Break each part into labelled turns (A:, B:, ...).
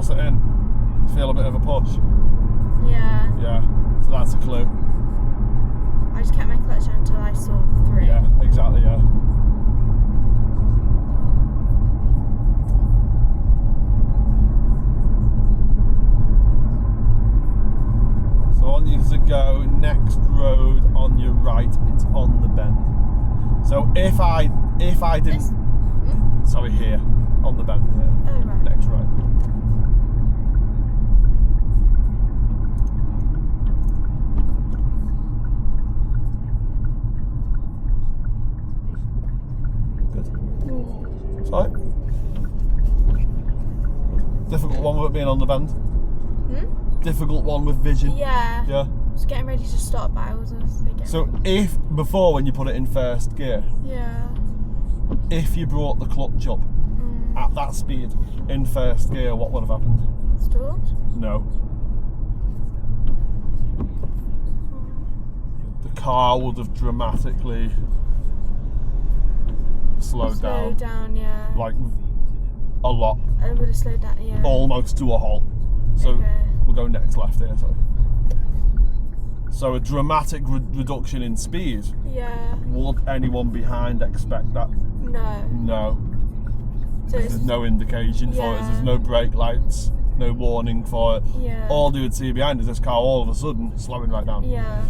A: force it in, feel a bit of a push.
B: Yeah.
A: Yeah, so that's a clue.
B: I just kept my clutch on until I saw the 3.
A: Yeah, exactly, yeah. So on you to go, next road on your right, it's on the bend. So if I didn't, sorry, here, on the bend here,
B: Oh, right.
A: next right. Good. Sorry. Difficult one with it being on the bend. Difficult one with vision.
B: Yeah.
A: Yeah.
B: Just getting ready to stop, but I was thinking.
A: So if before when you put it in first gear,
B: Yeah.
A: if you brought the clutch up at that speed in first gear, what would have happened?
B: Stalled?
A: No. The car would have dramatically slowed down.
B: Yeah.
A: Like a lot.
B: I would have slowed down, yeah.
A: Almost to a halt. So
B: Okay.
A: we'll go next left here, sorry. So a dramatic reduction in speed.
B: Yeah.
A: Would anyone behind expect that?
B: No.
A: No.
B: So it's,
A: There's no indication for it. There's no brake lights, no warning for it.
B: yeah.
A: All you would see behind is this car all of a sudden slowing right down.
B: Yeah.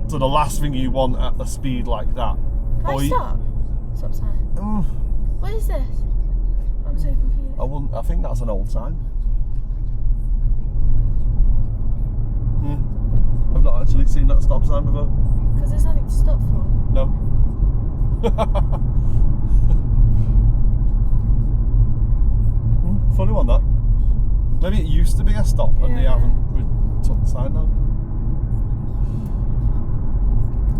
A: So the last thing you want at a speed like that.
B: Can I stop? Stop sign. What is this? I'm so confused.
A: I think that's an old sign. I've not actually seen that stop sign before.
B: Because there's nothing to stop for.
A: No. Funny one that. Maybe it used to be a stop and they
B: Yeah.
A: haven't took the sign down.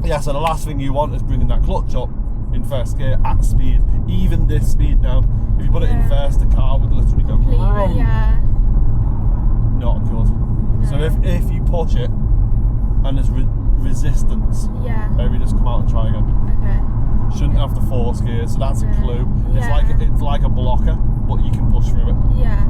A: Yeah, so the last thing you want is bringing that clutch up in first gear at speed. Even this speed now, if you put it in first, the car would literally go
B: Completely, yeah.
A: not good. So if you push it and there's resistance,
B: Yeah.
A: maybe just come out and try again.
B: Okay.
A: Shouldn't have the force gear, so that's a
B: Okay.
A: clue.
B: Yeah.
A: It's like a blocker, but you can push through it.
B: Yeah.